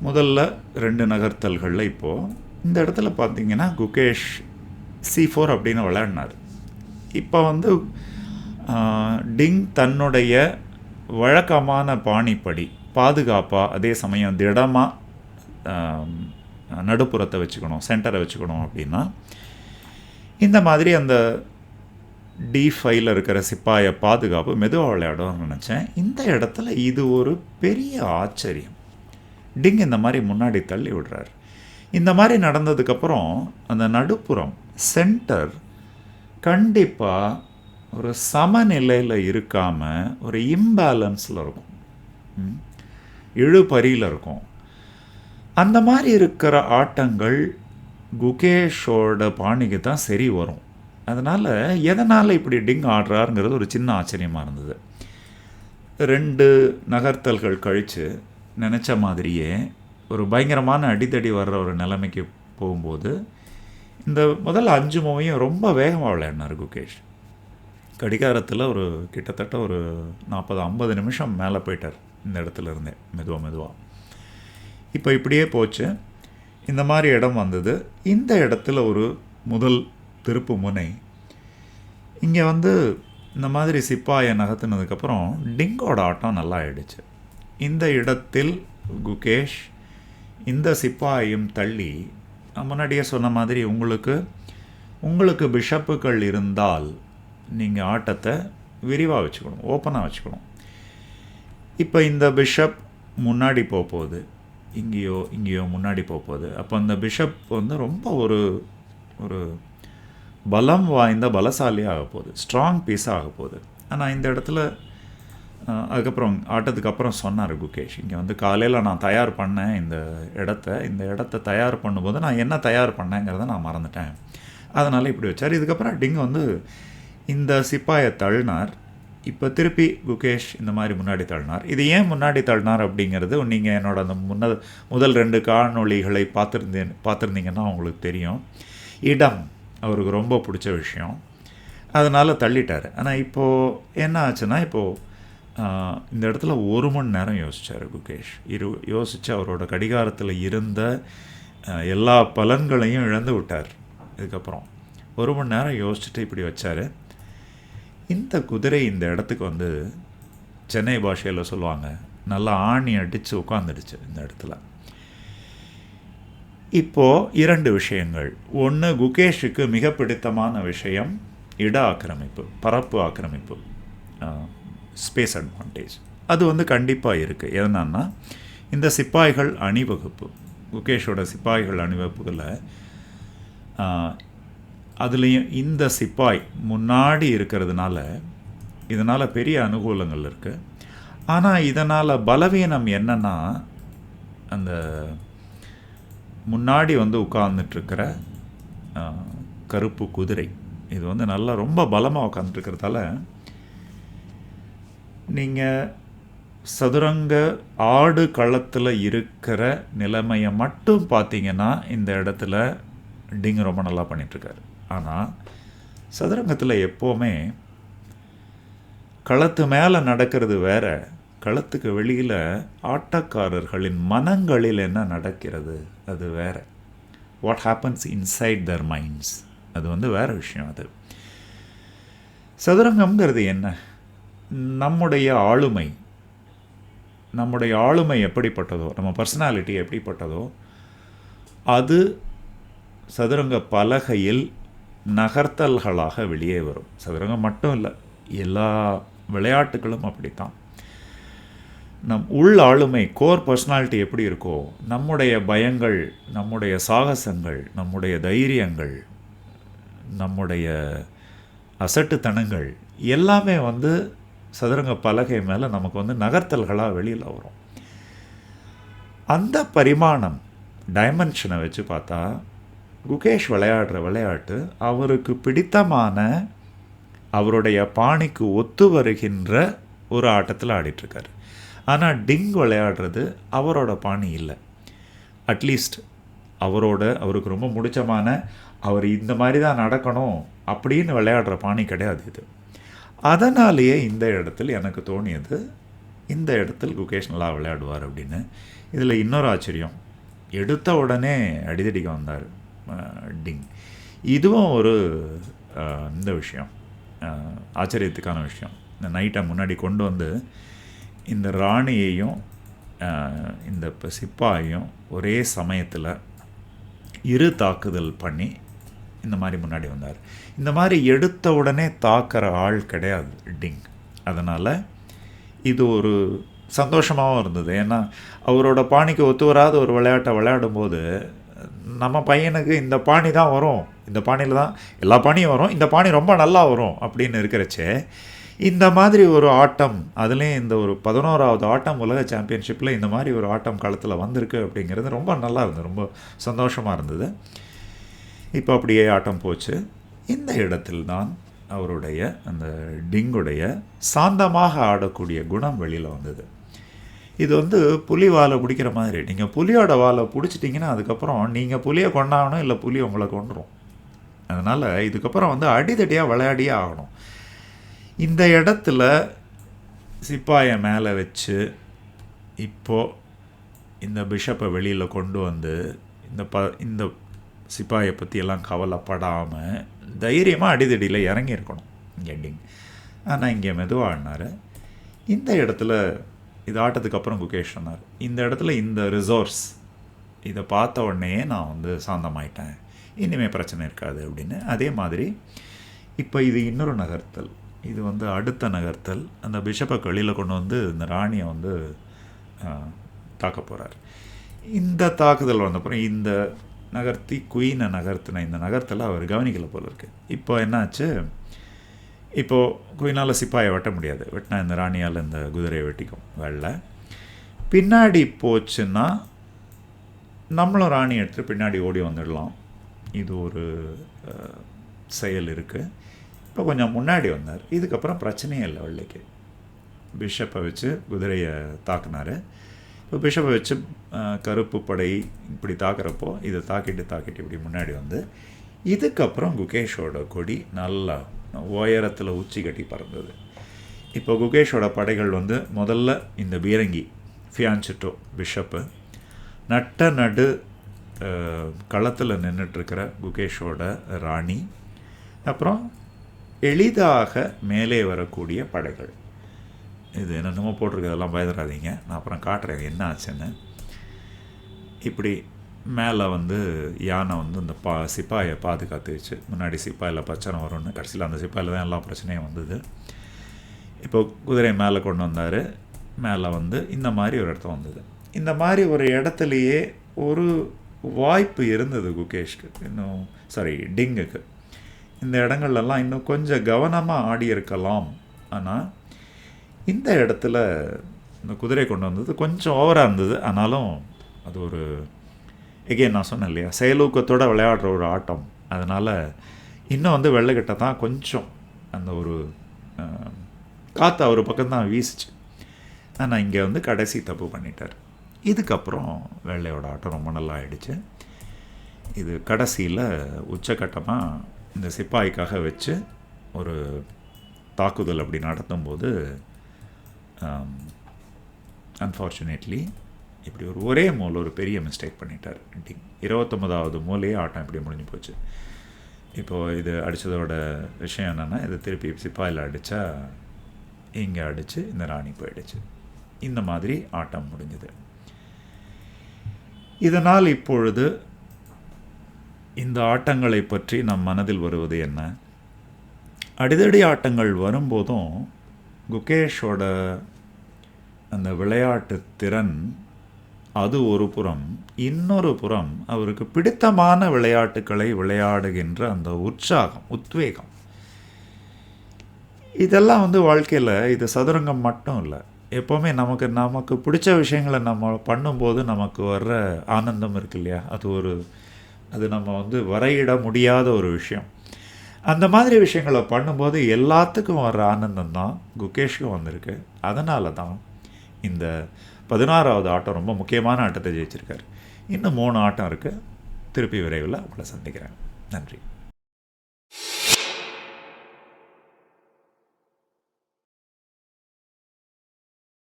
முதல்ல 2 நகர்த்தல்களில் இப்போது இந்த இடத்துல பார்த்தீங்கன்னா குகேஷ் C4 அப்படின்னு விளையாடினார். இப்போ வந்து டிங் தன்னுடைய வழக்கமான பாணிப்படி பாதுகாப்பாக, அதே சமயம் திடமாக நடுப்புறத்தை வச்சுக்கணும், சென்டரை வச்சுக்கணும் அப்படின்னா இந்த மாதிரி அந்த D5 இருக்கிற சிப்பாயை பாதுகாப்பு மெதுவாக விளையாடும்னு நினச்சேன். இந்த இடத்துல இது ஒரு பெரிய ஆச்சரியம். டிங் இந்த மாதிரி முன்னாடி தள்ளி விடுறார். இந்த மாதிரி நடந்ததுக்கப்புறம் அந்த நடுப்புறம் சென்டர் கண்டிப்பாக ஒரு சமநிலையில் இருக்காமல் ஒரு இம்பேலன்ஸில் இருக்கும், இழுபறியில் இருக்கும். அந்த மாதிரி இருக்கிற ஆட்டங்கள் குகேஷோட பாணிக்கு தான் சரி வரும். அதனால் எதனால் இப்படி டிங் ஆடுறாருங்கிறது ஒரு சின்ன ஆச்சரியமாக இருந்தது. 2 நகர்த்தல்கள் கழித்து நினச்ச மாதிரியே ஒரு பயங்கரமான அடித்தடி வர்ற ஒரு நிலைமைக்கு போகும்போது இந்த முதல் 5 மூவையும் ரொம்ப வேகமாக விளையாடினார் குகேஷ். கடிகாரத்தில் ஒரு கிட்டத்தட்ட ஒரு 40-50 நிமிஷம் மேலே போயிட்டார் இந்த இடத்துல இருந்தே மெதுவாக. இப்போ இப்படியே போச்சு. இந்த மாதிரி இடம் வந்தது. இந்த இடத்துல ஒரு முதல் திருப்பு முனை. இங்கே வந்து இந்த மாதிரி சிப்பாயை நகர்த்தினதுக்கப்புறம் டிங்கோட ஆட்டம் நல்லா ஆயிடுச்சு. இந்த இடத்தில் குகேஷ் இந்த சிப்பாயையும் தள்ளி, முன்னாடியே சொன்ன மாதிரி உங்களுக்கு பிஷப்புகள் இருந்தால் நீங்கள் ஆட்டத்தை விரிவாக வச்சுக்கணும், ஓப்பனாக வச்சுக்கணும். இப்போ இந்த பிஷப் முன்னாடி போகுது, இங்கேயோ முன்னாடி போகுது. அப்போ அந்த பிஷப் வந்து ரொம்ப ஒரு பலம் வாய்ந்த பலசாலியாக ஆக போகுது, ஸ்ட்ராங் பீஸாக ஆக போகுது. ஆனால் இந்த இடத்துல அதுக்கப்புறம் ஆட்டத்துக்கு அப்புறம் சொன்னார் குகேஷ், இங்கே வந்து காலையில் நான் தயார் பண்ணேன் இந்த இடத்த தயார் பண்ணும்போது நான் என்ன தயார் பண்ணேங்கிறத நான் மறந்துட்டேன், அதனால் இப்படி வச்சார். இதுக்கப்புறம் டிங் வந்து இந்த சிப்பாயை தள்ளினார். இப்போ திருப்பி குகேஷ் இந்த மாதிரி முன்னாடி தள்ளினார். இது ஏன் முன்னாடி தள்ளினார் அப்படிங்கிறது நீங்கள் என்னோட அந்த முதல் 2 காணொளிகளை பார்த்துருந்தீங்கன்னா உங்களுக்கு தெரியும். இடம் அவருக்கு ரொம்ப பிடிச்ச விஷயம், அதனால் தள்ளிட்டார். ஆனால் இப்போது என்ன ஆச்சுன்னா, இப்போது இந்த இடத்துல 1 மணி நேரம் யோசித்தார் குகேஷ். யோசித்து அவரோட கடிகாரத்தில் இருந்த எல்லா பலன்களையும் இழந்து விட்டார். இதுக்கப்புறம் 1 மணி நேரம் யோசிச்சுட்டு இப்படி வச்சார். இந்த குதிரை இந்த இடத்துக்கு வந்து சென்னை பாஷையில் சொல்லுவாங்க, நல்லா ஆணி அடித்து உட்காந்துடுச்சு இந்த இடத்துல. இப்போது 2 விஷயங்கள். ஒன்று, குகேஷுக்கு மிக பிடித்தமான விஷயம் இட ஆக்கிரமிப்பு, பரப்பு ஆக்கிரமிப்பு, ஸ்பேஸ் அட்வான்டேஜ். அது வந்து கண்டிப்பாக இருக்குது. எதனான்னா இந்த சிப்பாய்கள் அணிவகுப்பு, குகேஷோட சிப்பாய்கள் அணிவகுப்புகளில் அதுலேயும் இந்த சிப்பாய் முன்னாடி இருக்கிறதுனால இதனால் பெரிய அனுகூலங்கள் இருக்குது. ஆனால் இதனால் பலவீனம் என்னென்னா, அந்த முன்னாடி வந்து உட்கார்ந்துட்டுருக்கிற கருப்பு குதிரை இது வந்து நல்லா ரொம்ப பலமாக உட்காந்துட்டுருக்கிறதால நீங்கள் சதுரங்க ஆடு களத்தில் இருக்கிற நிலைமையை மட்டும் பார்த்தீங்கன்னா இந்த இடத்துல டிங் ரொம்ப நல்லா பண்ணிகிட்ருக்காரு. ஆனால் சதுரங்கத்தில் எப்போவுமே களத்து மேலே நடக்கிறது வேற, களத்துக்கு வெளியில் ஆட்டக்காரர்களின் மனங்களில் என்ன நடக்கிறது அது வேறு. What happens inside their minds அது வந்து வேறு விஷயம். அது சதுரங்கம்ங்கிறது என்ன, நம்முடைய ஆளுமை எப்படிப்பட்டதோ, நம்ம பர்சனாலிட்டி எப்படிப்பட்டதோ அது சதுரங்க பலகையில் நகர்த்தல்களாக வெளியே வரும். சதுரங்கம் மட்டும் இல்லை, எல்லா விளையாட்டுகளும் அப்படித்தான். நம் உள் ஆளுமை, கோர் பர்சனாலிட்டி எப்படி இருக்கோ, நம்முடைய பயங்கள், நம்முடைய சாகசங்கள், நம்முடைய தைரியங்கள், நம்முடைய அசட்டுத்தனங்கள் எல்லாமே வந்து சதுரங்க பலகை மேலே நமக்கு வந்து நகர்த்தல்களாக வெளியில் வரும். அந்த பரிமாணம் டைமென்ஷனை வச்சு பார்த்தா குகேஷ் விளையாடுற விளையாட்டு அவருக்கு பிடித்தமான, அவருடைய பாணிக்கு ஒத்து வருகின்ற ஒரு ஆட்டத்தில் ஆடிட்டுருக்காரு. ஆனால் டிங் விளையாடுறது அவரோட பாணி இல்லை. அட்லீஸ்ட் அவருக்கு ரொம்ப முடிச்சமான, அவர் இந்த மாதிரி தான் நடக்கணும் அப்படின்னு விளையாடுற பாணி கிடையாது இது. அதனாலேயே இந்த இடத்தில் எனக்கு தோணியது, இந்த இடத்தில் குகேஷ் நல்லா விளையாடுவார் அப்படின்னு. இதில் இன்னொரு ஆச்சரியம், எடுத்த உடனே அடிதடிக்க வந்தார் டிங். இதுவும் ஒரு இந்த விஷயம், ஆச்சரியத்துக்கான விஷயம். இந்த நைட்டை முன்னாடி கொண்டு வந்து இந்த ராணியையும் இந்த சிப்பாயையும் ஒரே சமயத்தில் இரு தாக்குதல் பண்ணி இந்த மாதிரி முன்னாடி வந்தார். இந்த மாதிரி எடுத்த உடனே தாக்குற ஆள் கிடையாது டிங். அதனால் இது ஒரு சந்தோஷமாகவும் இருந்தது. ஏன்னா அவரோட பாணிக்கு ஒத்து வராத ஒரு விளையாட்டை விளையாடும்போது நம்ம பையனுக்கு இந்த பாணி தான் வரும், இந்த பாணியில் தான் எல்லா பாணியும் வரும், இந்த பாணி ரொம்ப நல்லா வரும் அப்படின்னு இருக்கிறச்சே இந்த மாதிரி ஒரு ஆட்டம், அதுலேயும் இந்த ஒரு 11வது ஆட்டம் உலக சாம்பியன்ஷிப்பில் இந்த மாதிரி ஒரு ஆட்டம் களத்தில் வந்திருக்கு அப்படிங்கிறது ரொம்ப நல்லா இருந்தது, ரொம்ப சந்தோஷமாக இருந்தது. இப்போ அப்படியே ஆட்டம் போச்சு. இந்த இடத்தில் தான் அவருடைய அந்த டிங்குடைய சாந்தமாக ஆடக்கூடிய குணம் வெளியில் வந்தது. இது வந்து புலி வாலை பிடிக்கிற மாதிரி. நீங்கள் புலியோட வாலை பிடிச்சிட்டிங்கன்னா அதுக்கப்புறம் நீங்கள் புலியை கொண்டாகணும், இல்லை புலி உங்களை கொண்டுரும். அதனால் இதுக்கப்புறம் வந்து அடிதடியாக விளையாடியே ஆகணும். இந்த இடத்துல சிப்பாயை மேலே வச்சு இப்போது இந்த பிஷப்பை வெளியில் கொண்டு வந்து இந்த சிப்பாயை பற்றியெல்லாம் கவலைப்படாமல் தைரியமாக அடிதடியில் இறங்கியிருக்கணும் எண்டிங். ஆனால் இங்கே மெதுவாக ஆடினார். இந்த இடத்துல இது ஆட்டத்துக்கு அப்புறம் குகேஷ் சொன்னார், இந்த இடத்துல இந்த ரிசோர்ஸ் இதை பார்த்த உடனே நான் வந்து சாந்தமாயிட்டேன், இனிமேல் பிரச்சனை இருக்காது அப்படின்னு. அதே மாதிரி இப்போ இது இன்னொரு நகர்த்தல், இது வந்து அடுத்த நகர்த்தல். அந்த பிஷப்பை வெளியில் கொண்டு வந்து இந்த ராணியை வந்து தாக்க போகிறார். இந்த தாக்குதல் வந்தப்புறம் இந்த நகர்த்தி குயினை நகர்த்தின இந்த நகர்த்தலை அவர் கவனிக்கலை போல இருக்குது. இப்போ என்னாச்சு, இப்போது குயினால் சிப்பாயை வெட்ட முடியாது, வெட்டினா இந்த ராணியால் இந்த குதிரையை வெட்டிக்கும் வெள்ளை. பின்னாடி போச்சுன்னா நம்மளும் ராணி எடுத்துகிட்டு பின்னாடி ஓடி வந்துடலாம், இது ஒரு செயல் இருக்குது. இப்போ கொஞ்சம் முன்னாடி வந்தார். இதுக்கப்புறம் பிரச்சனையே இல்லை வெள்ளைக்கு. பிஷப்பை வச்சு குதிரையை தாக்குனார். இப்போ பிஷப்பை வச்சு கருப்பு படை இப்படி தாக்குறப்போ இதை தாக்கிட்டு இப்படி முன்னாடி வந்து இதுக்கப்புறம் குகேஷோட கொடி நல்லா உயரத்தில் உச்சி கட்டி பறந்தது. இப்போ குகேஷோட படைகள் வந்து முதல்ல இந்த பீரங்கி ஃபியான்சிட்டோ பிஷப்பு நடு களத்தில் நின்றுட்டுருக்கிற குகேஷோட ராணி, அப்புறம் எளிதாக மேலே வரக்கூடிய படைகள். இது என்னென்னமோ போட்டிருக்கிறதெல்லாம் பயந்துடாதீங்க, நான் அப்புறம் காட்டுறேன் என்ன ஆச்சுன்னு. இப்படி மேலே வந்து யானை வந்து இந்த சிப்பாயை பாதுகாத்து வச்சு, முன்னாடி சிப்பாயில் பிரச்சனை வரும்னு கடைசியில் அந்த சிப்பாயில் தான் எல்லா பிரச்சனையும் வந்தது. இப்போ குதிரை மேலே கொண்டு வந்தார். மேலே வந்து இந்த மாதிரி ஒரு இடத்த வந்தது. இந்த மாதிரி ஒரு இடத்துலையே ஒரு வாய்ப்பு இருந்தது குகேஷ்க்கு, டிங்குக்கு. இந்த இடங்கள்லாம் இன்னும் கொஞ்சம் கவனமாக ஆடி இருக்கலாம். ஆனால் இந்த இடத்துல இந்த குதிரை கொண்டு வந்தது கொஞ்சம் ஓவராக இருந்தது. ஆனாலும் அது ஒரு எகெயின் நான் சொன்னேன் இல்லையா, செயலூக்கத்தோடு விளையாடுற ஒரு ஆட்டம். அதனால் இன்னும் வந்து வெள்ளைக்கிட்ட தான் கொஞ்சம் அந்த ஒரு காற்று அவர் பக்கம்தான் வீசிச்சு. ஆனால் இங்கே வந்து கடைசி தப்பு பண்ணிட்டார். இதுக்கப்புறம் வெள்ளையோட ஆட்டம் ரொம்ப நல்லா ஆயிடுச்சு. இது கடைசியில் உச்சக்கட்டமாக இந்த சிப்பாய்க்காக வச்சு ஒரு தாக்குதல் அப்படி நடத்தும்போது அன்ஃபார்ச்சுனேட்லி இப்படி ஒரே மூலை ஒரு பெரிய மிஸ்டேக் பண்ணிட்டார். 29வது மூலையே ஆட்டம் இப்படி முடிஞ்சு போச்சு. இப்போது இது அடித்ததோட விஷயம் என்னென்னா, இது திருப்பி சிப்பாயில் அடித்தா இங்கே அடித்து இந்த ராணி போயிடுச்சு. இந்த மாதிரி ஆட்டம் முடிஞ்சது. இதனால் இப்பொழுது இந்த ஆட்டங்களை பற்றி நம் மனதில் வருவது என்ன? அடிதடி ஆட்டங்கள் வரும்போதும் குகேஷோட அந்த விளையாட்டு திறன் அது ஒரு புறம், இன்னொரு புறம் அவருக்கு பிடித்தமான விளையாட்டுக்களை விளையாடுகின்ற அந்த உற்சாகம், உத்வேகம், இதெல்லாம் வந்து வாழ்க்கையில் இது சதுரங்கம் மட்டும் இல்லை, எப்போவுமே நமக்கு பிடிச்ச விஷயங்களை நம்ம பண்ணும்போது நமக்கு வர்ற ஆனந்தம் இருக்கு இல்லையா, அது நம்ம வந்து வரையிட முடியாத ஒரு விஷயம். அந்த மாதிரி விஷயங்களை பண்ணும்போது எல்லாத்துக்கும் வர்ற ஆனந்தம் தான் குகேஷுக்கும் வந்திருக்கு. அதனால தான் இந்த 16வது ஆட்டம் ரொம்ப முக்கியமான ஆட்டத்தை ஜெயிச்சிருக்காரு. இன்னும் 3 ஆட்டம் இருக்குது. திருப்பி விரைவில் உங்களை சந்திக்கிறேன். நன்றி.